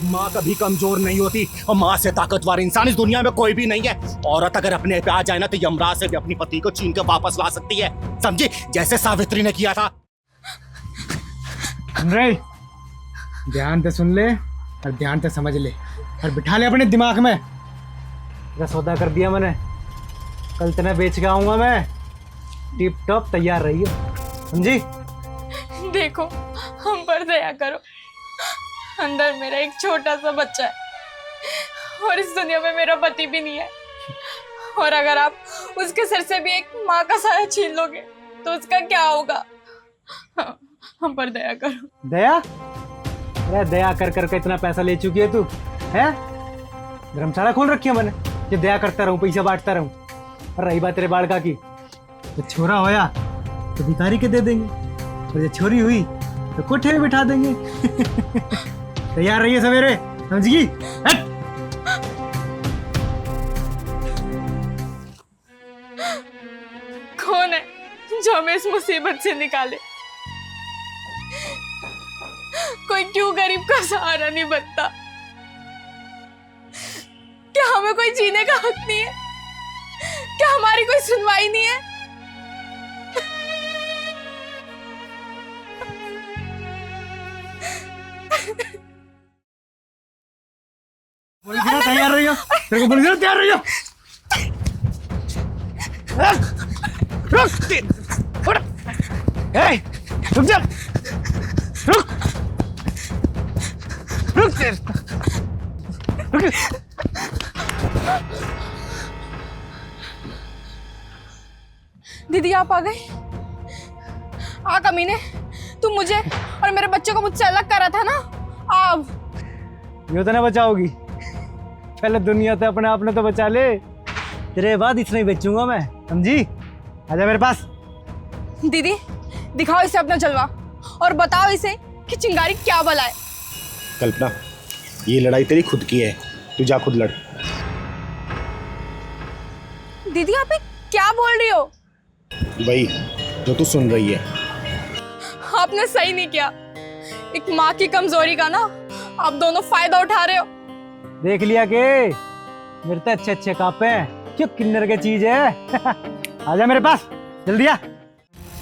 माँ कभी कमजोर नहीं होती और माँ से ताकतवर इंसान इस दुनिया में कोई भी नहीं है। औरत अगर अपने पे आ जाए ना तो यमराज से भी अपनी पति को छीन के वापस ला सकती है, समझी? जैसे सावित्री ने किया था। रे, ध्यान से सुन ले और ध्यान से समझ ले और बिठा ले अपने दिमाग में। तेरा सौदा कर दिया मैंने, कल तेने बेच के आऊंगा मैं। टिप टॉप तैयार रही हो, समझी? देखो, हम पर दया करो। अंदर मेरा एक छोटा सा बच्चा है और इस दुनिया में मेरा पति भी नहीं है। और अगर आप उसके सिर से भी एक माँ का साया छीन लोगे तो उसका क्या होगा? हम पर दया करो। दया? अरे दया कर कर के इतना पैसा ले चुकी है तू, है? धर्मशाला खोल रखी है मैंने कि दया करता रहूं, पैसा बांटता रहूं। और रही बात तेरे बालका की, तो छोरा होया तो भिखारी के दे देंगे, और जो छोरी हुई तो कोठे में बिठा देंगे। तैयार रहिए सवेरे, समझी? हट! कौन है जो हमें इस मुसीबत से निकाले? कोई क्यों गरीब का सहारा नहीं बनता? क्या हमें कोई जीने का हक नहीं है? क्या हमारी कोई सुनवाई नहीं है? तैयार रहियो, तेरे को बोल दिया तैयार रहियो। रुक जा, रुक रुक। दीदी आप आ गए? कमीने, तुम मुझे और मेरे बच्चे को मुझसे अलग करा था ना? अब यो तो ना बचाओगी, पहले दुनिया तो अपने आप ने तो बचा ले, तेरे बाद इतना ही बेचूंगा मैं, समझी? आजा मेरे पास। दीदी दिखाओ इसे अपना जलवा और बताओ इसे कि चिंगारी क्या भला है। कल्पना, ये लड़ाई तेरी खुद की है, तू जा खुद लड़। दीदी आप क्या बोल रही हो? वही जो तू सुन रही है। आपने सही नहीं किया। एक माँ की कमजोरी का ना आप दोनों फायदा उठा रहे हो। देख लिया के मेरे तो अच्छे अच्छे कापे हैं, क्यों किन्नर की चीज है। आजा मेरे पास, जल्दी आ।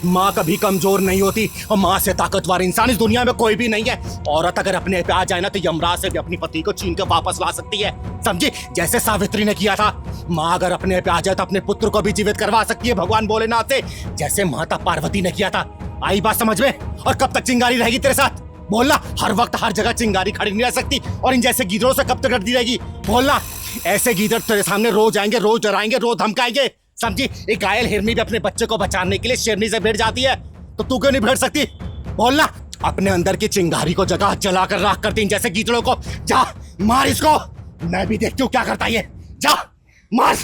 माँ कभी कमजोर नहीं होती और माँ से ताकतवर इंसान इस दुनिया में कोई भी नहीं है। औरत अगर अपने पे आ जाए ना तो यमराज से भी अपनी पति को छीन के वापस ला सकती है, समझी? जैसे सावित्री ने किया था। माँ अगर अपने पे आ जाए तो अपने पुत्र को भी जीवित करवा सकती है भगवान भोलेनाथ से, जैसे माता पार्वती ने किया था। आई बात समझ में? और कब तक चिंगारी रहेगी तेरे साथ? बोलना। हर वक्त हर जगह चिंगारी खड़ी नहीं रह सकती, और इन जैसे गीदड़ों से कब तक डरती रहेगी? बोलना। ऐसे गीदड़ तेरे सामने रोज आएंगे, रोज डराएंगे, रोज धमकाएंगे, समझी? एक घायल हिरनी भी अपने बच्चे को बचाने के लिए शेरनी से भिड़ जाती है, तो तू क्यों नहीं भिड़ सकती? बोलना। अपने अंदर की चिंगारी को जगह जलाकर राख कर दी जैसे गीदड़ों को। जा मार इसको, मैं भी देखती हूँ क्या करता है ये। जा मार।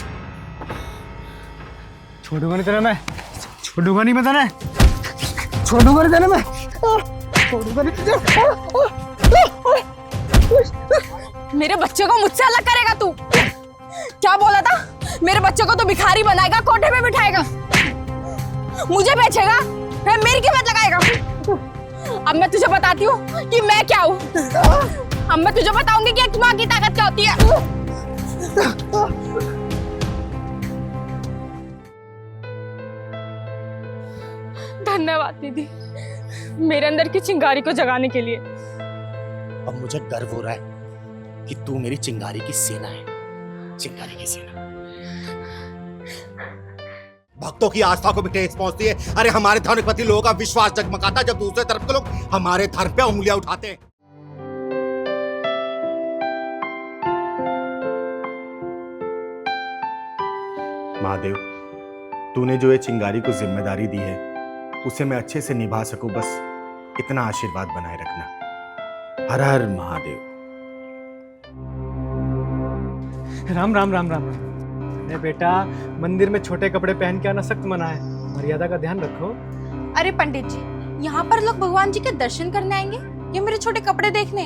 छोड़ूंगा नहीं तेरा मैं, छोड़ूंगा नहीं मैं तेरा, छोड़ूंगा नहीं तेरा मैं, छोड़ूंगा नहीं तेरा। मेरे बच्चे को मुझसे अलग करेगा तू? क्या बोला था? मेरे बच्चे को तो भिखारी बनाएगा, कोठे में बिठाएगा, मुझे बेचेगा, मेरी कीमत लगाएगा। अब मैं तुझे बताती हूँ कि मैं क्या हूँ। अब मैं तुझे बताऊंगी कि एक माँ की ताकत क्या होती है। धन्यवाद दीदी, मेरे अंदर की चिंगारी को जगाने के लिए। अब मुझे गर्व हो रहा है कि तू मेरी चिंगारी की सेना है, चिंगारी की सेना। भक्तों की आस्था को भी ठेस पहुंचती है। अरे हमारे धर्म के प्रति लोगों का विश्वास जगमगाता है जब दूसरे तरफ के लोग हमारे धर्म पे उंगलियां उठाते हैं। महादेव, तूने जो ये चिंगारी को जिम्मेदारी दी है उसे मैं अच्छे से निभा सकूं, बस इतना आशीर्वाद बनाए रखना। हर हर महादेव। राम राम राम राम। अरे बेटा, मंदिर में छोटे कपड़े पहन के आना सख्त मना है, मर्यादा का ध्यान रखो। अरे पंडित जी, यहाँ पर लोग भगवान जी के दर्शन करने आएंगे या मेरे छोटे कपड़े देखने?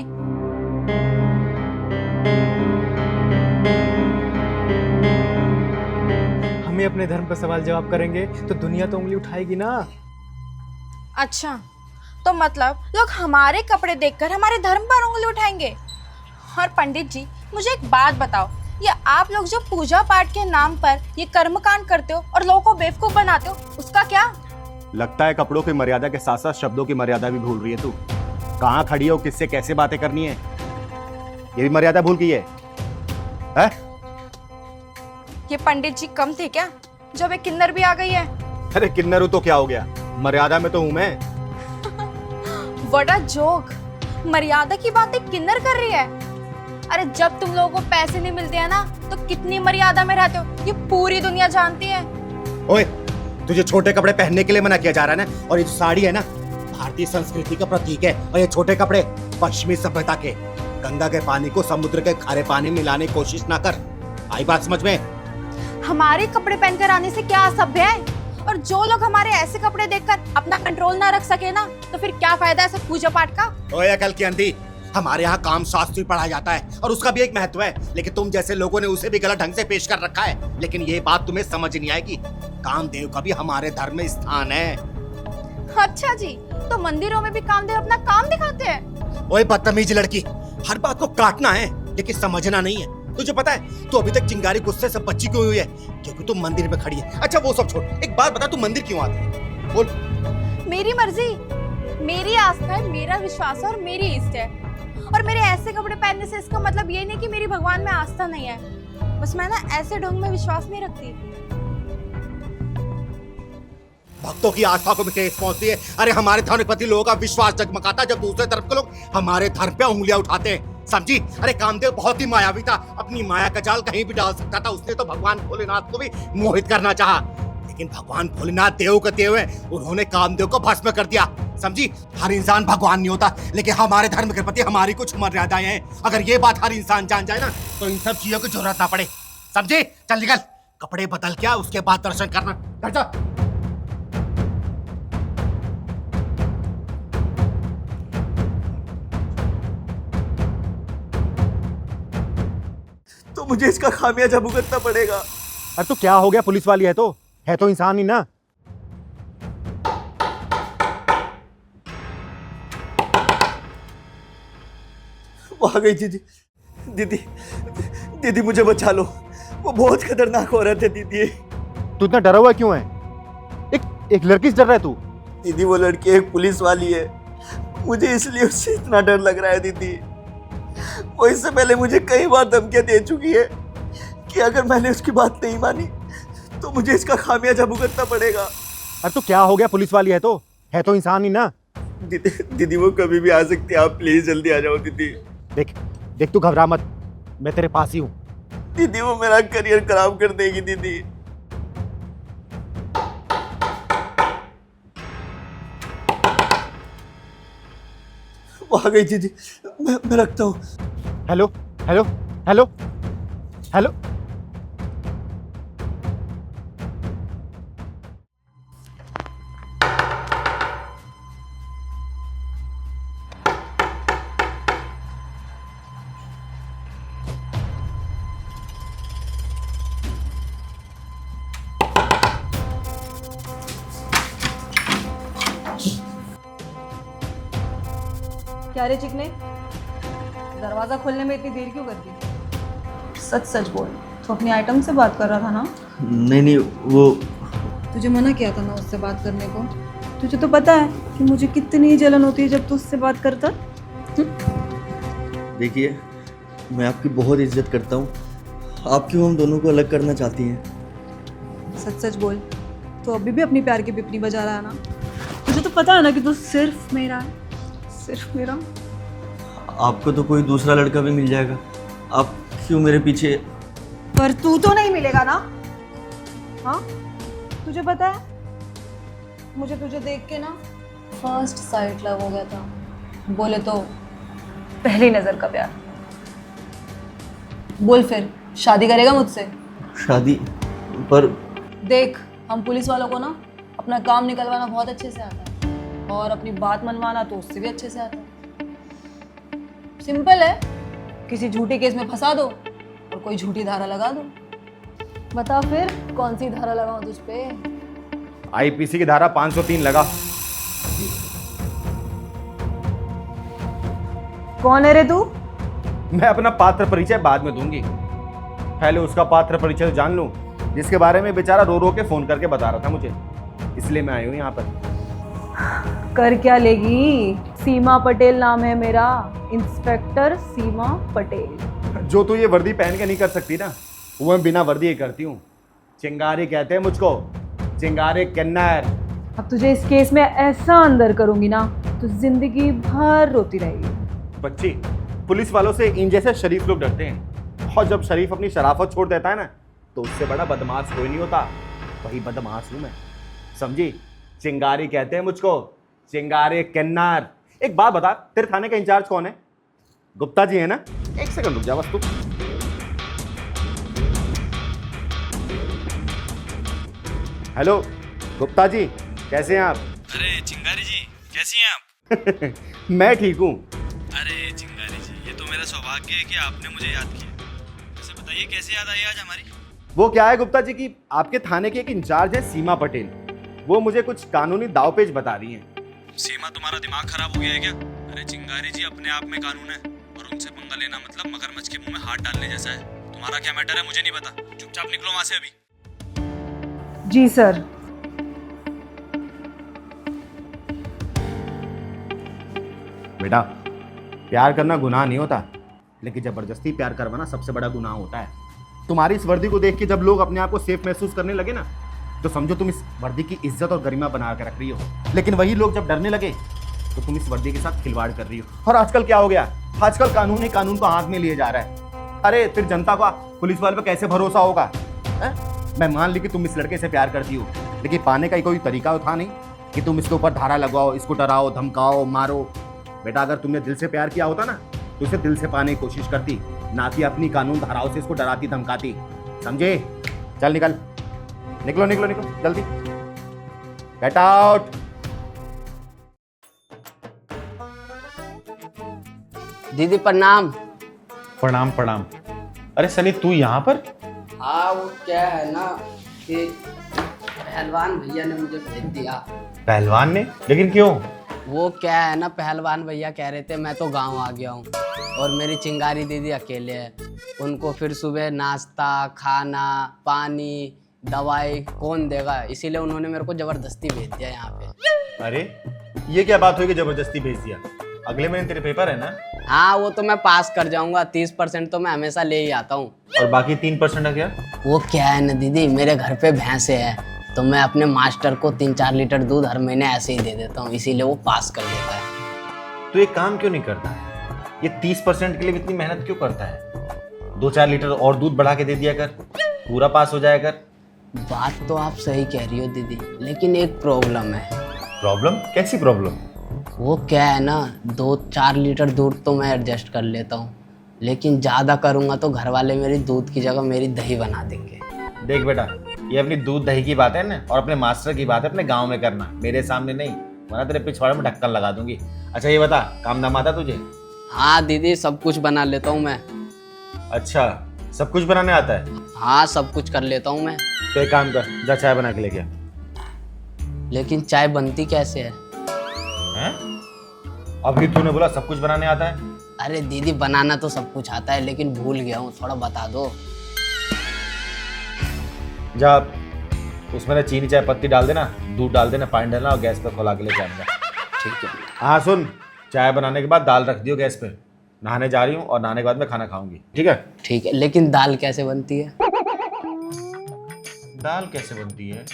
हम ही अपने धर्म पर सवाल जवाब करेंगे तो दुनिया तो उंगली उठाएगी ना। अच्छा, तो मतलब लोग हमारे कपड़े देखकर हमारे धर्म पर उंगली उठाएंगे? और पंडित जी, मुझे एक बात बताओ, ये आप लोग जो पूजा पाठ के नाम पर ये कर्मकांड करते हो और लोगों को बेवकूफ बनाते हो, उसका क्या? लगता है कपड़ों की मर्यादा के साथ साथ शब्दों की मर्यादा भी भूल रही है तू। कहाँ खड़ी हो, किससे कैसे बातें करनी है, ये भी मर्यादा भूल गई है? ये पंडित जी कम थे क्या, जब एक किन्नर भी आ गई है? अरे किन्नर हूं तो क्या हो गया, मर्यादा में तो हूं मैं। व्हाट अ जोक, मर्यादा की बात एक किन्नर कर रही है। अरे जब तुम लोगों को पैसे नहीं मिलते हैं ना, तो कितनी मर्यादा में रहते हो, ये पूरी दुनिया जानती है। ओए, तुझे छोटे कपड़े पहनने के लिए मना किया जा रहा है ना, और ये जो साड़ी है ना भारतीय संस्कृति का प्रतीक है, और ये छोटे कपड़े पश्चिमी सभ्यता के। गंगा के पानी को समुद्र के खारे पानी में मिलाने की कोशिश ना कर, आई बात समझ में? हमारे कपड़े पहनकर आने से क्या असभ्य है? और जो लोग हमारे ऐसे कपड़े देखकर अपना कंट्रोल ना रख सके ना, तो फिर क्या फायदा ऐसे पूजा पाठ का? ओए अकल की अंधी, हमारे यहाँ काम शास्त्र भी पढ़ाया जाता है और उसका भी एक महत्व है, लेकिन तुम जैसे लोगों ने उसे भी गलत ढंग से पेश कर रखा है। लेकिन ये बात तुम्हें समझ नहीं आएगी, कामदेव का भी हमारे धर्म में स्थान है। अच्छा जी, तो मंदिरों में भी कामदेव अपना काम दिखाते हैं? ओए बदतमीज लड़की, हर बात को काटना है लेकिन समझना नहीं है। तुझे पता है तू अभी तक चिंगारी गुस्से से बच्ची क्यों हुई है? क्योंकि तू मंदिर में खड़ी है। अच्छा वो सब छोड़, एक बात बता, तू मंदिर क्यों आती है? बोल। मेरी मर्जी, मेरी आस्था है, मेरा विश्वास है और मेरी इष्ट है। और मेरे ऐसे कपड़े पहनने से इसका मतलब ये नहीं कि मेरी भगवान में आस्था नहीं है, बस मैं ना ऐसे ढंग में विश्वास नहीं रखती। भक्तों की आस्था को भी ठेस पहुंचती है। अरे हमारे धर्म के प्रति लोगों का विश्वास जगमगाता है जब दूसरे तरफ के लोग हमारे धर्म पे उंगलियां उठाते हैं, समझी? अरे कामदेव बहुत ही मायावी था, अपनी माया का जाल कहीं भी डाल सकता था। उसने तो भगवान भोलेनाथ को भी मोहित करना चाहा, लेकिन भगवान भोलेनाथ देव का देव है, उन्होंने कामदेव को भस्म कर दिया, समझी? हर इंसान भगवान नहीं होता, लेकिन हमारे धर्म के प्रति हमारी कुछ मर्यादाएं हैं। अगर ये बात हर इंसान जान जाए ना, तो इन सब चीजों की जरूरत ना पड़े, समझे? चल निकल, कपड़े बदल के आ, उसके बाद दर्शन करना। घर जा। तो मुझे इसका खामियाजा भुगतना पड़ेगा। अरे तो क्या हो गया, पुलिस वाली है तो इंसान ही ना। वहां गई दीदी, दीदी दीदी मुझे बचा लो, वो बहुत खतरनाक औरत है दीदी। तू इतना डरा हुआ क्यों है? एक लड़की से डर रहा है तू? दीदी वो लड़की एक पुलिस वाली है, मुझे इसलिए उससे इतना डर लग रहा है दीदी। वो इससे पहले मुझे कई बार धमकियां दे चुकी है कि अगर मैंने उसकी बात नहीं मानी तो मुझे इसका खामियाजा भुगतना पड़ेगा। अरे तो क्या हो गया, पुलिस वाली है तो इंसान ही ना। दीदी दीदी वो कभी भी आ सकती है, आप प्लीज जल्दी आ जाओ दीदी। देख तू घबरा मत, मैं तेरे पास ही हूँ। दीदी वो मेरा करियर खराब कर देगी दीदी। वहां गई दीदी, मैं रखता हूँ। Hello hello hello hello. क्या रे चिकने, दरवाजा खोलने में इतनी देर क्यों कर दी? सच सच बोल, तो अपनी आइटम से बात कर रहा था ना? नहीं वो तुझे मना किया था ना उससे बात करने को। तुझे तो पता है कि मुझे कितनी जलन होती है जब तू उससे बात करता। देखिए मैं आपकी बहुत इज्जत करता हूँ, आप क्यों हम दोनों को अलग करना चाहती हैं? सच सच बोल, तो अभी भी अपनी प्यार की पिपनी बजा रहा है ना? तुझे तो पता है ना कि तू सिर्फ मेरा है, सिर्फ मेरा। आपको तो कोई दूसरा लड़का भी मिल जाएगा, आप क्यों मेरे पीछे? पर तू तो नहीं मिलेगा ना? हाँ तुझे पता है, मुझे तुझे देख के ना फर्स्ट साइट लव हो गया था, बोले तो पहली नजर का प्यार। बोल फिर शादी करेगा मुझसे? शादी? पर देख, हम पुलिस वालों को ना अपना काम निकलवाना बहुत अच्छे से आता है, और अपनी बात मनवाना तो उससे भी अच्छे से आता है। सिंपल है, किसी झूठी केस में फंसा दो और कोई झूठी धारा लगा दो। बता फिर कौन सी धारा लगाऊं तुझ पे? आईपीसी की धारा 503 लगा। कौन है रे तू? मैं अपना पात्र परिचय बाद में दूंगी, पहले उसका पात्र परिचय जान लूं, जिसके बारे में बेचारा रो रो के फोन करके बता रहा था मुझे, इसलिए मैं आई हूं यहाँ पर। कर क्या लेगी? सीमा पटेल नाम है मेरा, इंस्पेक्टर सीमा पटेल। जो तू ये वर्दी पहन के नहीं कर सकती ना, वो मैं बिना वर्दी ही करती हूँ। चिंगारी कहते हैं मुझको, चिंगारी किन्नर। अब तुझे इस केस में ऐसा अंदर करूंगी ना, तो जिंदगी भर रोती रहेगी। बच्ची, पुलिस वालों से इन जैसे शरीफ लोग डरते हैं, और जब शरीफ अपनी शराफत छोड़ देता है ना, तो उससे बड़ा बदमाश कोई नहीं होता। वही बदमाश हूं मैं, समझी? चिंगारी कहते हैं मुझको, चिंगारी किन्नर। एक बात बता, तेरे थाने का इंचार्ज कौन है? गुप्ता जी है ना? एक सेकंड रुक जा बस तू। हेलो गुप्ता जी, कैसे हैं आप? अरे चिंगारी जी, कैसी हैं आप? मैं ठीक हूँ। अरे चिंगारी जी, ये तो मेरा सौभाग्य है कि आपने मुझे याद किया। वैसे बताइए कैसे याद आई आज हमारी? वो क्या है गुप्ता जी कि आपके थाने के एक इंचार्ज है सीमा पटेल, वो मुझे कुछ कानूनी दावपेच बता रही हैं। सीमा, तुम्हारा दिमाग खराब हो गया है क्या? अरे चिंगारी जी, अपने आप में कानून है और उनसे पंगा लेना मतलब मगरमच्छ के मुंह में हाथ डालने जैसा है। तुम्हारा क्या मैटर है मुझे नहीं पता, चुपचाप निकलो वहां से अभी। जी सर। बेटा, प्यार करना गुनाह नहीं होता, लेकिन जबरदस्ती प्यार करवाना सबसे बड़ा गुनाह होता है। तुम्हारी इस वर्दी को देख के जब लोग अपने आप को सेफ महसूस करने लगे ना, तो समझो तुम इस वर्दी की इज्जत और गरिमा बना के रख रही हो। लेकिन वही लोग जब डरने लगे, तो तुम इस वर्दी के साथ खिलवाड़ कर रही हो। और आजकल क्या हो गया? आजकल कानून ही कानून को हाथ में लिए जा रहा है। अरे फिर जनता का पुलिस वाले पे कैसे भरोसा होगा? मैं मान ली कि तुम इस लड़के से प्यार करती हो, लेकिन पाने का कोई तरीका था नहीं कि तुम इसके ऊपर धारा लगाओ, इसको डराओ, धमकाओ, मारो। बेटा, अगर तुमने दिल से प्यार किया होता ना, तो इसे दिल से पाने की कोशिश करती, ना कि अपनी कानून धाराओं से इसको डराती धमकाती। समझे? चल निकल, निकलो निकलो निकलो जल्दी, गेट आउट। दीदी प्रणाम। प्रणाम प्रणाम। अरे सनी, तू यहाँ पर? हाँ, वो क्या है ना कि पहलवान भैया ने मुझे भेज दिया। पहलवान ने? लेकिन क्यों? वो क्या है ना, पहलवान भैया कह रहे थे मैं तो गांव आ गया हूँ और मेरी चिंगारी दीदी अकेले है, उनको फिर सुबह नाश्ता, खाना, पानी, दवाई कौन देगा, इसीलिए उन्होंने मेरे को जबरदस्ती भेज दिया यहाँ पे। अरे ये क्या बात हुई कि जबरदस्ती भेज दिया? अगले महीने तेरे पेपर है ना? हाँ, वो तो मैं पास कर जाऊंगा, 30% तो मैं हमेशा ले ही आता हूँ। और बाकी 3% है क्या? वो क्या है ना दीदी, मेरे घर पे भैंसे है, तो मैं अपने मास्टर को 3-4 लीटर दूध हर महीने ऐसे ही दे देता हूँ, इसीलिए वो पास कर देता है। तो ये काम क्यों नहीं करता? ये 30% के लिए इतनी मेहनत क्यों करता है? 2-4 लीटर और दूध बढ़ा के दे दिया कर, पूरा पास हो जाया कर। बात तो आप सही कह रही हो दीदी, लेकिन एक प्रॉब्लम है। प्रॉब्लम? कैसी प्रॉब्लम? वो क्या है ना, 2-4 लीटर दूध तो मैं एडजस्ट कर लेता हूँ, लेकिन ज़्यादा करूँगा तो घर वाले मेरी दूध की जगह मेरी दही बना देंगे। देख बेटा, ये अपनी दूध दही की बात है ना, और अपने मास्टर की बात है अपने गांव में करना, मेरे सामने नहीं, वरना तेरे पिछवाड़े में ढक्कन लगा दूंगी। अच्छा ये बता, काम धाम आता तुझे? हाँ दीदी, सब कुछ बना लेता हूँ मैं। अच्छा, सब कुछ बनाने आता है? हाँ, सब कुछ कर लेता हूँ मैं। तो एक काम कर, जा चाय बना के लेके आ। लेकिन चाय बनती कैसे है? हैं? अभी तूने बोला सब कुछ बनाने आता है। अरे दीदी, बनाना तो सब कुछ आता है, लेकिन भूल गया हूँ, थोड़ा बता दो। जा उसमें ना चीनी चाय पत्ती डाल देना, दूध डाल देना, पानी डालना और गैस पे खोला के लेके आऊंगा। ठीक है। हाँ सुन, चाय बनाने के बाद दाल रख दियो गैस पे, नहाने जा रही हूँ और नहाने के बाद मैं खाना खाऊंगी, ठीक है? ठीक है, लेकिन दाल कैसे बनती है? दाल कैसे बनती है?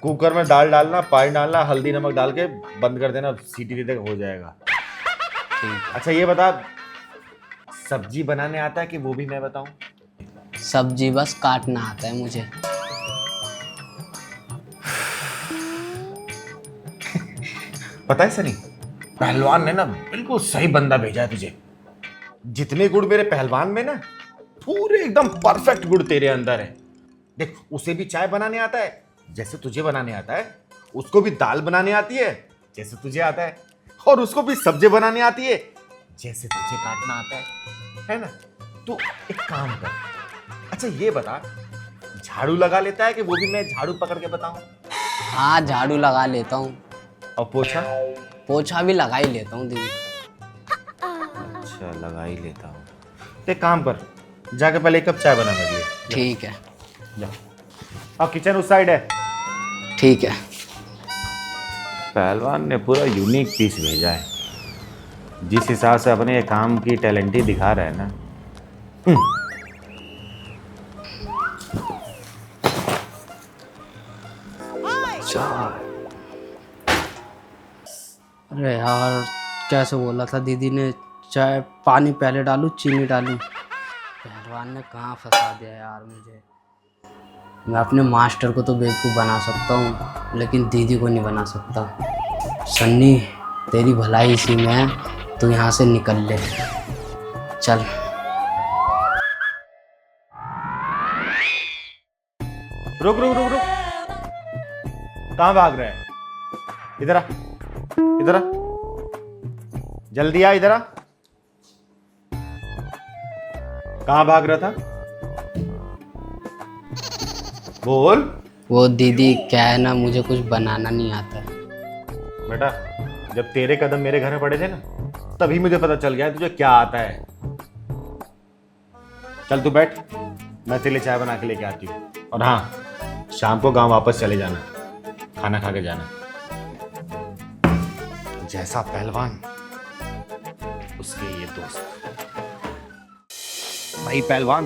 कुकर में दाल डालना, पानी डालना, हल्दी नमक डाल के बंद कर देना, सीटी दे देगा, हो जाएगा। ठीक। अच्छा ये बता, सब्जी बनाने आता है कि वो भी मैं बताऊं? सब्जी बस काटना आता है मुझे। पता है सनी, पहलवान ने ना बिल्कुल सही बंदा भेजा है तुझे। जितने गुण मेरे पहलवान में ना, पूरे एकदम परफेक्ट गुण तेरे अंदर है। देख, उसे भी चाय बनाने आता है जैसे तुझे बनाने आता है, उसको भी दाल बनाने आती है जैसे तुझे आता है, और उसको भी सब्जी बनाने आती है जैसे तुझे काटना आता है ना? तो एक काम कर, अच्छा ये बता, झाड़ू लगा लेता है कि वो भी मैं झाड़ू पकड़ के बताऊं? हाँ, झाड़ू लगा लेता हूँ। और पोछा? पोछा भी लगा ही लेता हूँ दीदी। अच्छा, लगा ही लेता हूँ। तो एक काम कर, जाके पहले एक कप चाय बना मेरे लिए। ठीक है। जा। और किचन उस साइड है। ठीक है। पहलवान ने पूरा यूनिक पीस भेजा है। जिस हिसाब से अपने ये काम की टैलेंट ही दिखा रहा है ना। अरे यार, कैसे बोला था दीदी ने चाय पानी पहले डालूं चीनी डालूं। पहलवान ने कहाँ फंसा दिया यार मुझे। मैं अपने मास्टर को तो बेवकूफ़ बना सकता हूँ, लेकिन दीदी को नहीं बना सकता। सन्नी, तेरी भलाई इसी में है, तू यहाँ से निकल ले। चल। रुक रुक रुक रुक, कहाँ भाग रहे हैं? इधर आ, इधर आ, जल्दी आ, इधर आ। कहाँ भाग रहा था? बोल। वो दीदी क्या है ना, मुझे कुछ बनाना नहीं आता। बेटा, जब तेरे कदम मेरे घर में पड़े थे ना, तभी मुझे पता चल गया तुझे क्या आता है। चल तू बैठ, मैं तेरे लिए चाय बना के लेके आती हूँ। और हाँ, शाम को गांव वापस चले जाना, खाना खा के जाना। जैसा पहलवान उसके ये दोस्त। भाई पहलवान,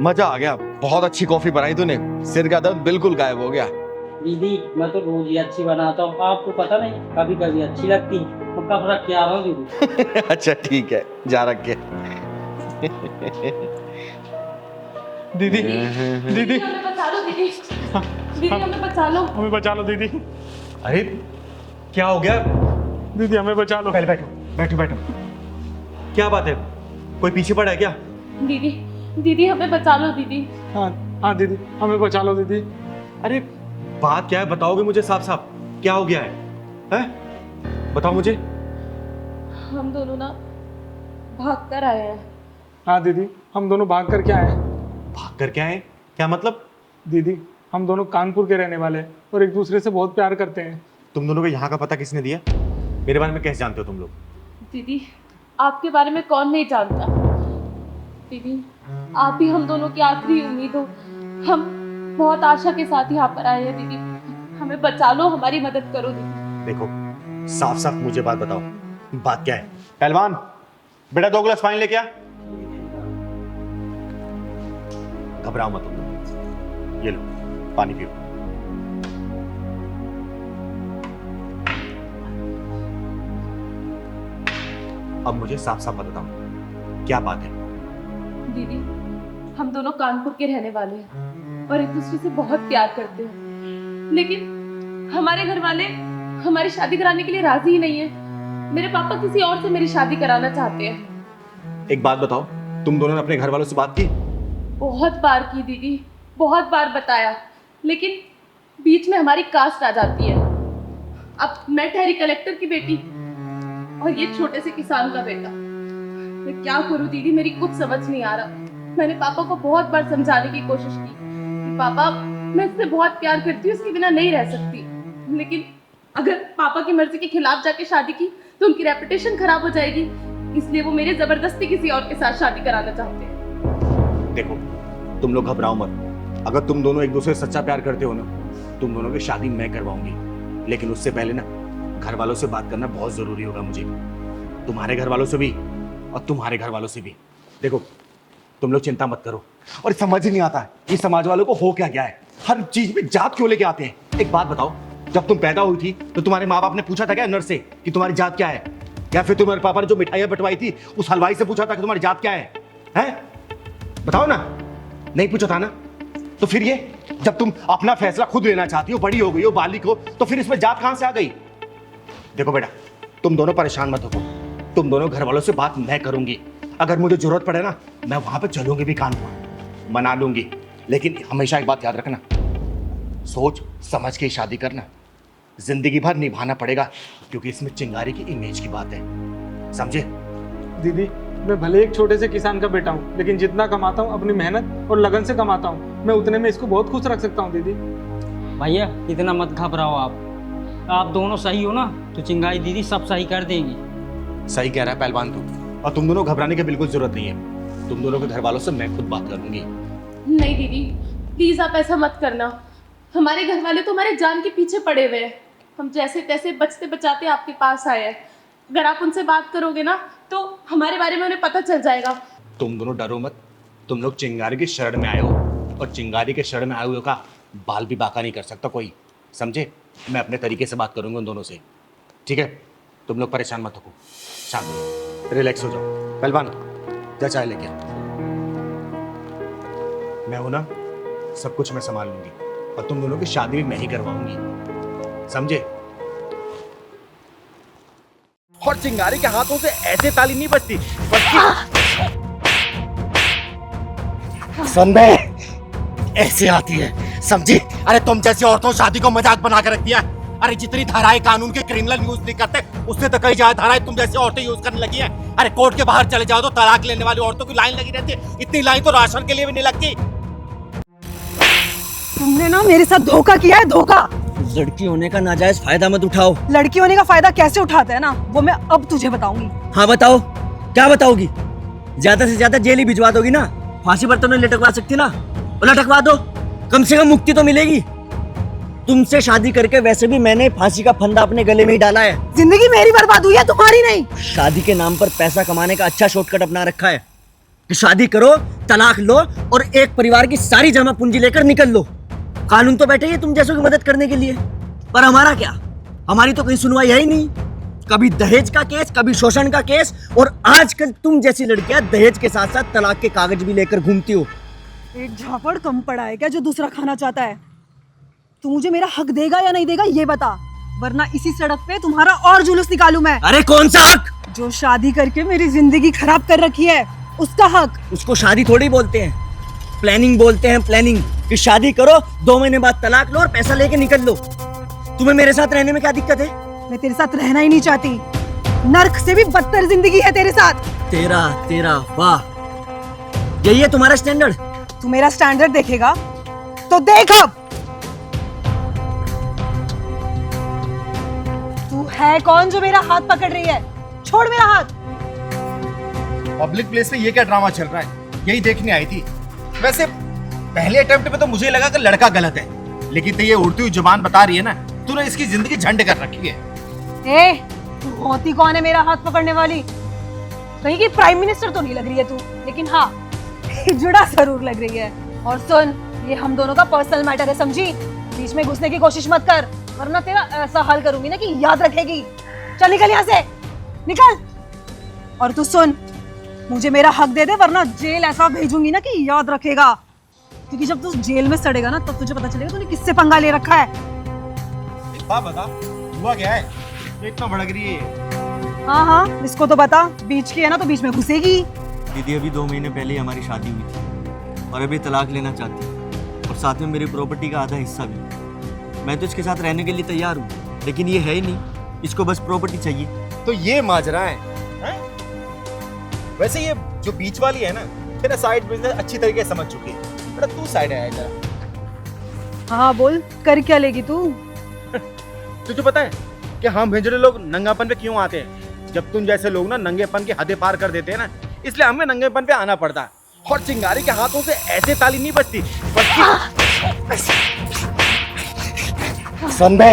मजा आ गया। बहुत अच्छी कॉफी बनाई तूने, सिर का दर्द बिल्कुल गायब हो गया। दीदी मैं तो रोज ही अच्छी बनाता हूँ, आपको पता नहीं, कभी कभी अच्छी लगती, तो कब रख के आ रहा हूँ दीदी। अच्छा ठीक है, जा रख के। दीदी, दीदी, हमें बचा लो दीदी। दीदी हमें बचा लो। हमें बचा लो दीदी। अरे क्या हो गया? दीदी हमें बचा लो। पहले बैठो बैठो बैठो। क्या बात है? कोई पीछे पड़ा है क्या? दीदी, दीदी हमें बचा लो दीदी। हाँ हाँ दीदी, हमें बचा लो दीदी। अरे बात क्या है, बताओगे मुझे साफ साफ? क्या हो गया है? हैं? बताओ मुझे। हम दोनों ना भाग कर आए हैं। हाँ दीदी, हम दोनों भाग कर क्या आए? भाग कर क्या है? क्या मतलब? दीदी, हम दोनों कानपुर के रहने वाले हैं और एक दूसरे से बहुत प्यार करते हैं। तुम दोनों को यहाँ का पता किसने दिया? मेरे बारे में कैसे जानते हो तुम लोग? दीदी, आपके बारे में कौन नहीं जानता। दीदी, आप ही हम दोनों की आखिरी उम्मीद हो। हम बहुत आशा के साथ यहाँ पर आए हैं दीदी। हमें बचा लो, हमारी मदद करो दीदी। देखो, साफ साफ मुझे बात बताओ, बात क्या है? पहलवान, बेटा 2 गिलास पानी लेके आ। घबराओ मत तुम लोग, ये लो पानी पियो। अब मुझे साफ साफ बताओ, क्या बात है? दीदी, हम दोनों कानपुर के रहने वाले हैं और एक दूसरे से बहुत प्यार करते हैं, लेकिन हमारे घर वाले हमारी शादी कराने के लिए राजी ही नहीं है। मेरे पापा किसी और से मेरी शादी कराना चाहते हैं। एक बात बताओ, तुम दोनों ने अपने घर वालों से बात की? बहुत बार की दीदी, बहुत बार बताया, लेकिन बीच में हमारी कास्ट आ जाती है। अब मैं ठहरी कलेक्टर की बेटी और ये छोटे से किसान का बेटा। मैं क्या करूं दीदी, मेरी कुछ समझ नहीं आ रहा। मैंने पापा को बहुत बार समझाने की कोशिश की कि पापा, मैं इससे बहुत प्यार करती हूँ, इसके बिना नहीं रह सकती, लेकिन अगर पापा की मर्जी के खिलाफ जाके शादी की तो उनकी रेपुटेशन खराब हो जाएगी, इसलिए वो मेरे जबरदस्ती किसी और के साथ शादी कराना चाहते हैं। देखो, तुम लोग घबराओ मत। अगर तुम दोनों एक दूसरे से सच्चा प्यार करते हो ना, तुम दोनों की शादी मैं करवाऊंगी, लेकिन उससे पहले ना घर वालों से बात करना बहुत जरूरी होगा मुझे, तुम्हारे घर वालों से भी और तुम्हारे घर वालों से भी। देखो, तुम लोग चिंता मत करो। और समझ ही नहीं आता है ये समाज वालों को हो क्या गया है, हर चीज में जात क्यों लेके आते हैं। एक बात बताओ, जब तुम पैदा हुई थी तो तुम्हारे माँ बाप ने पूछा था क्या नर्स से कि तुम्हारी जात क्या है? या फिर तुम्हारे पापा ने जो मिठाइयां बंटवाई थी उस हलवाई से पूछा था कि तुम्हारी जात क्या है? हैं? बताओ ना, नहीं पूछा था ना? तो फिर ये, जब तुम अपना फैसला खुद लेना चाहती हो, बड़ी हो गई हो, बालिक हो, तो फिर इसमें जात कहां से आ गई? देखो बेटा, तुम दोनों परेशान मत हो, तुम दोनों घर वालों से बात मैं करूंगी। अगर मुझे जरूरत पड़े ना, मैं वहां पे चलूंगी भी, कानपुर मना लूंगी, लेकिन हमेशा एक बात याद रखना, सोच समझ के शादी करना, जिंदगी भर निभाना पड़ेगा, क्योंकि इसमें चिंगारी की इमेज की बात है, समझे? दीदी, मैं भले एक छोटे से किसान का बेटा हूँ, लेकिन जितना कमाता हूँ अपनी मेहनत और लगन से कमाता हूँ, मैं उतने में इसको बहुत खुश रख सकता हूँ दीदी। भैया इतना मत घबराओ आप, आप दोनों सही हो ना तो चिंगारी दीदी सब सही कर देंगी। सही कह रहा है पहलवान तू, और तुम दोनों घबराने की बिल्कुल जरूरत नहीं है। तुम दोनों के घर वालों से मैं खुद बात करूंगी। नहीं दीदी, प्लीज आप ऐसा मत करना। हमारे घर वाले तो हमारे जान के पीछे पड़े हुए हैं। हम जैसे तैसे बचते बचाते आपके पास आए हैं। अगर आप उनसे बात करोगे ना तो हमारे बारे में उन्हें पता चल जाएगा। तुम दोनों डरो मत, तुम लोग चिंगारी की शरण में आए हो, और चिंगारी के शरण में आए हुए का बाल भी बाका नहीं कर सकता कोई, समझे? मैं अपने तरीके से बात करूंगा उन दोनों से, ठीक है? तुम लोग परेशान मत हो, शांत हो, रिलैक्स हो जाओ। पहलवान जा चाय लेके आ। मैं हूं ना, सब कुछ मैं संभाल लूंगी, और तुम दोनों की शादी भी मैं ही करवाऊंगी, समझे? और चिंगारी के हाथों से ऐसे ताली नहीं बजती, सुन बे, ऐसे आती है, समझी? अरे तुम जैसी औरतों शादी को मजाक बना के रख दिया। अरे जितनी धाराएं कानून के क्रिमिनल यूज नहीं करते, उससे तो कई ज्यादा धाराएं तुम जैसी औरतें यूज करने लगी है। अरे कोर्ट के बाहर चले जाओ तो तलाक लेने वाली औरतों की लाइन लगी रहती है। इतनी लाइन तो राशन के लिए भी नहीं लगती। तुमने ना मेरे साथ धोखा किया है, धोखा। लड़की होने का नाजायज फायदा मत उठाओ। लड़की होने का फायदा कैसे उठाते हैं ना, वो मैं अब तुझे बताऊंगी। हाँ बताओ, क्या बताओगी? ज्यादा से ज्यादा जेल ही भिजवा दोगी ना? फांसी पर तो नहीं लटकवा सकती ना? लटकवा दो, कम से कम मुक्ति तो मिलेगी। तुमसे शादी करके वैसे भी मैंने फांसी का फंदा अपने गले में ही डाला है। जिंदगी मेरी बर्बाद हुई है, तुम्हारी नहीं। शादी के नाम पर पैसा कमाने का अच्छा शॉर्टकट अपना रखा है कि शादी करो, तलाक लो और एक परिवार की सारी जमा पूंजी लेकर निकल लो। कानून तो बैठे ही तुम जैसों की मदद करने के लिए, पर हमारा क्या? हमारी तो कहीं सुनवाई है ही नहीं। कभी दहेज का केस, कभी शोषण का केस, और आजकल तुम जैसी लड़कियां दहेज के साथ साथ तलाक के कागज भी लेकर घूमती हो। एक झापड़ कम पड़ा है क्या जो दूसरा खाना चाहता है? तू मुझे मेरा हक देगा या नहीं देगा ये बता, वरना इसी सड़क पे तुम्हारा और जुलूस निकालूं मैं। अरे कौन सा हक? जो शादी करके मेरी जिंदगी खराब कर रखी है, उसका हक। उसको शादी थोड़ी बोलते हैं, प्लानिंग बोलते हैं। प्लानिंग कि शादी करो, 2 महीने बाद तलाक लो और पैसा लेके निकल लो। तुम्हें मेरे साथ रहने में क्या दिक्कत है? मैं तेरे साथ रहना ही नहीं चाहती। नर्क से भी बदतर जिंदगी है तेरे साथ। तेरा वाह, यही है तुम्हारा स्टैंडर्ड? तू मेरा स्टैंडर्ड देखेगा तो देख अब। तू है कौन जो मेरा हाथ पकड़ रही है? छोड़ मेरा हाथ। पब्लिक प्लेस पे ये क्या ड्रामा चल रहा है? यही देखने आई थी। वैसे पहले अटेम्प्ट पे तो मुझे लगा कि लड़का गलत है, लेकिन तो ये उड़ती हुई जुबान बता रही है ना, तूने इसकी जिंदगी झंड कर रखी है। ए, तू होती कौन है मेरा हाथ पकड़ने वाली? कहीं की प्राइम मिनिस्टर तो नहीं लग रही है तू, लेकिन हाँ जुड़ा जरूर लग रही है। और सुन, ये हम दोनों का पर्सनल मैटर है, समझी? बीच में घुसने की कोशिश मत कर, वरना तेरा ऐसा हाल करूंगी ना कि याद रखेगी। चल निकल यहाँ से, निकल। और तू सुन, मुझे मेरा हक दे दे, वरना जेल ऐसा भेजूंगी ना कि याद रखेगा। क्योंकि जब तू जेल में सड़ेगा ना, तब तुझे पता चलेगा तूने किससे पंगा ले रखा है। एक बात बता, हुआ क्या है? तो इतना भड़क रही है। हाँ, इसको तो बता। बीच की है ना तो बीच में घुसेगी। दीदी अभी 2 महीने पहले ही हमारी शादी हुई थी और अभी तलाक लेना चाहती है, और साथ में मेरी प्रॉपर्टी का आधा हिस्सा भी। मैं तो इसके साथ रहने के लिए तैयार हूँ, लेकिन ये है ही नहीं, इसको बस प्रॉपर्टी चाहिए। तो ये माजरा है, हैं? वैसे ये जो बीच वाली है ना, तेरा साइड बिजनेस अच्छी तरीके से समझ चुकी है। बेटा तू साइड आया जरा। हाँ बोल, कर क्या लेगी तू? तुझे पता है कि हम भिंजड़े लोग नंगापन पे क्यों आते हैं? जब तुम जैसे लोग ना नंगेपन की हदें पार कर देते हैं ना, इसलिए हमें नंगेपन पे आना पड़ता है। और चिंगारी के हाथों से ऐसे ताली नहीं बजती। सुन बे,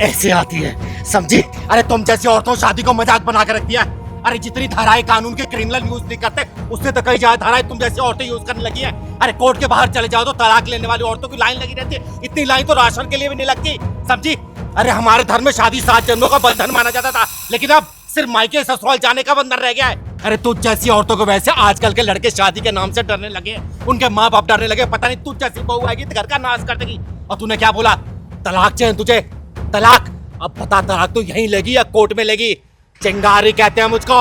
ऐसे आती है, समझी? अरे तुम जैसी औरतों शादी को मजाक बना के रख दिया। अरे जितनी धाराएं कानून के क्रिमिनल यूज नहीं करते, उससे तो कई ज्यादा धाराएं तुम जैसी औरतें यूज करने लगी हैं। अरे कोर्ट के बाहर चले जाओ तो तलाक लेने वाली औरतों की लाइन लगी रहती है। इतनी लाइन तो राशन के लिए भी नहीं लगती, समझी? अरे हमारे धर्म में शादी 7 जन्मों का बंधन माना जाता था, लेकिन अब सिर्फ मायके ससुराल जाने का बंधन रह गया है। अरे तुझ जैसी औरतों को वैसे आजकल के लड़के शादी के नाम से डरने लगे, उनके माँ बाप डरने लगे। पता नहीं तुझ जैसी बहू आएगी तो घर का नाश कर देगी। और तूने क्या बोला? तलाक चाहिए तुझे? तलाक? अब बता, तलाक तो यहीं लेगी या कोर्ट में लेगी? चिंगारी कहते हैं मुझको,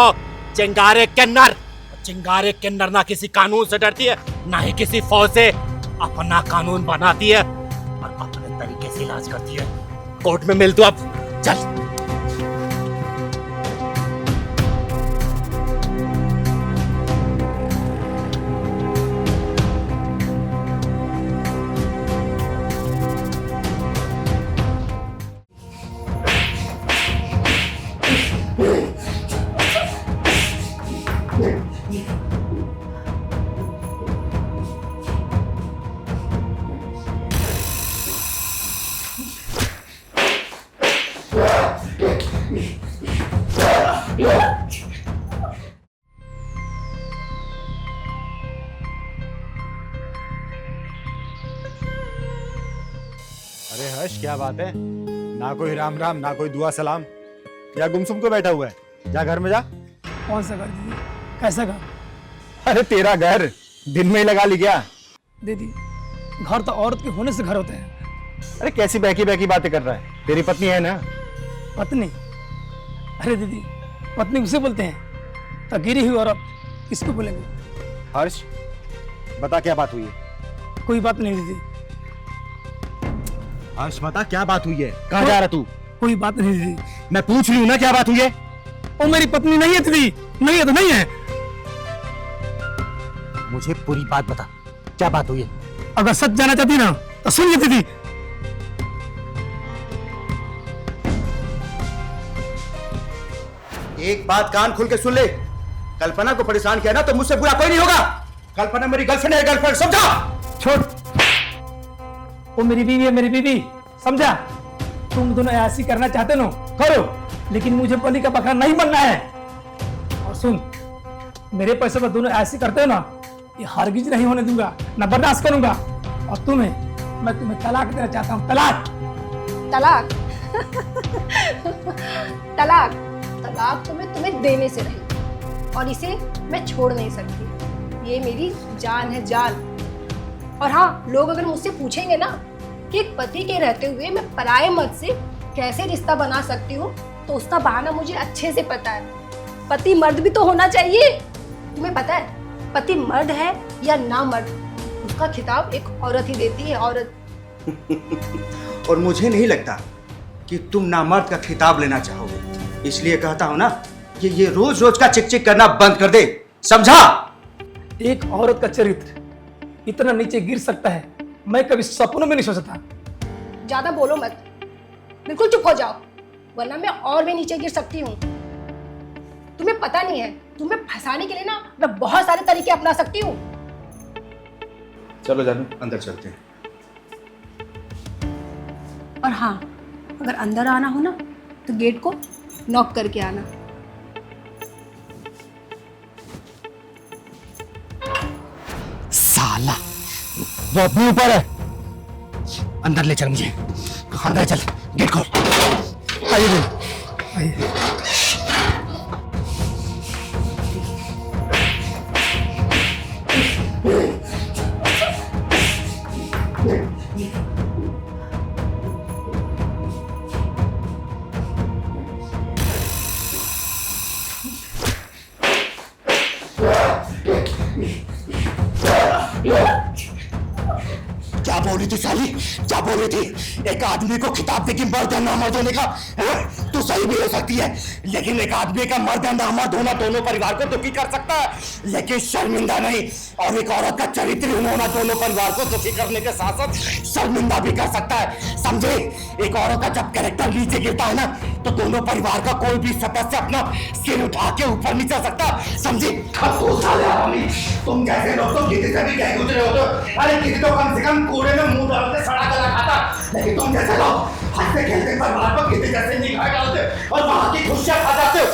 चिंगारे किन्नर। चिंगारे किन्नर ना किसी कानून से डरती है, ना ही किसी फौज से। अपना कानून बनाती है और अपने तरीके से इलाज करती है। कोर्ट में मिल तू अब, चल। क्या बात है? ना कोई राम राम, ना कोई दुआ सलाम, या गुमसुम को बैठा हुआ है? जा घर में जा। कौन सा घर दीदी? कैसा घर? अरे तेरा घर दिन में ही लगा ली क्या? दीदी घर तो औरत के होने से घर होते हैं। अरे कैसी बहकी बहकी बातें कर रहा है? तेरी पत्नी है ना? पत्नी? अरे दीदी पत्नी उसे बोलते हैं, तो गिरी हुई औरत किसको बोलेंगे? हर्ष बता क्या बात हुई है? कोई बात नहीं दीदी, हर्ष बता क्या बात हुई है? कहाँ जा रहा तू? कोई बात नहीं दीदी। मैं पूछ रही हूँ ना क्या बात हुई है? वो मेरी पत्नी नहीं है दीदी, नहीं है तो नहीं है। मुझे पूरी बात बता, क्या बात हुई है? अगर सच जाना चाहती ना तो सुन ले दीदी। एक बात कान खुल के सुन ले, कल्पना को परेशान किया ना तो मुझसे बुरा कोई नहीं होगा। कल्पना मेरी गर्लफ्रेंड है, गर्लफ्रेंड, समझा? छोड़, वो मेरी बीवी है, मेरी बीवी, समझा? तुम दोनों ऐसी करना चाहते हो करो, लेकिन मुझे पली का बकरा नहीं बनना है। और सुन, मेरे पैसे पर दोनों ऐसी करते हो ना, ये हरगिज नहीं होने दूंगा, ना बर्दाश्त करूंगा। और मैं तुम्हें तलाक देना चाहता हूँ, तलाक। तलाक? तलाक? तलाक तो मैं तुम्हें देने से रही, और इसे मैं छोड़ नहीं सकती। ये मेरी जान है, जान। और हाँ, लोग अगर मुझसे पूछेंगे ना कि एक पति के रहते हुए मैं पराये मर्द से कैसे रिश्ता बना सकती हूँ, तो उसका बहाना मुझे अच्छे से पता है। पति मर्द भी तो होना चाहिए। तुम्हें पता है पति मर्द है या ना मर्द, उसका खिताब एक औरत ही देती है, औरत। और मुझे नहीं लगता कि तुम नामर्द का खिताब लेना चाहोगे, इसलिए कहता हूं ना कि ये रोज रोज का चिक चिक करना बंद कर दे, समझा? एक औरत का चरित्र इतना नीचे गिर सकता है, मैं कभी सपनों में नहीं सोचा था। ज्यादा बोलो मत, बिल्कुल चुप हो जाओ, वरना मैं और भी नीचे गिर सकती हूँ। तुम्हें पता नहीं है, तुम्हें फंसाने के लिए ना मैं बहुत सारे तरीके अपना सकती हूँ। चलो जानू, अंदर चलते हैं। और हाँ, अगर अंदर आना हो ना तो गेट को नॉक करके आना। साला वो अपने ऊपर है। अंदर ले चल मुझे, अंदर चल, गेट खोल। आइए आइए। क्या बोल रही थी साली? क्या बोल रही थी? एक आदमी को खिताब देगी मर्द या नामर्द होने का? तो सही भी हो सकती है, लेकिन एक आदमी का मर्द या नामर्द होना दोनों परिवार को दुखी कर सकता है, लेकिन शर्मिंदा नहीं। और एक औरत का चरित्रहीन होना दोनों परिवार को दुखी करने के साथ साथ शर्मिंदा भी कर सकता है, समझे? एक औरत का जब कैरेक्टर नीचे गिरता है ना, तो दोनों परिवार का कोई भी सदस्य अपना सिर उठा के ऊपर नहीं चल सकता, समझे? तुम जैसे लोग तो किसी से भी कह गुजरे हो तो, अरे किसी तो कम से कम कूड़े में मुंह डाल के सड़ा गला खाता, लेकिन तुम जैसे लोग हंसते खेलते परिवार पर किसी जैसे निगाह डालते और वहां की खुशियां खा जाते हो।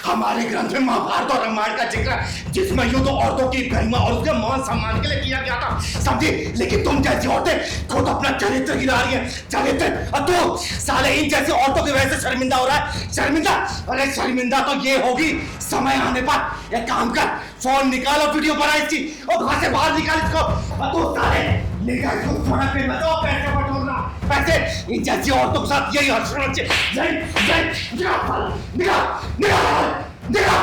हमारे ग्रंथ में महाभारत और रामायण का जिक्र है, जिसमें युद्ध औरतों की गरिमा और उसके मान सम्मान के लिए किया गया था, समझे? लेकिन तुम जैसी औरतें खुद अपना चरित्र गिरा रही है, चरित्र। और तू साले इन जैसी औरतों की वजह से शर्मिंदा हो रहा है, शर्मिंदा? अरे शर्मिंदा तो ये होगी समय आने पर। एक काम कर, फोन निकालो, वीडियो बना इसकी और घर से बाहर निकाल इसको। और तू साले निकाल इसको, सड़क पे मत आओ, पैसे बटोरना, पैसे। इन जैसी औरतों के साथ यही हर्षण, निकाल निकाल निकाल निकाल।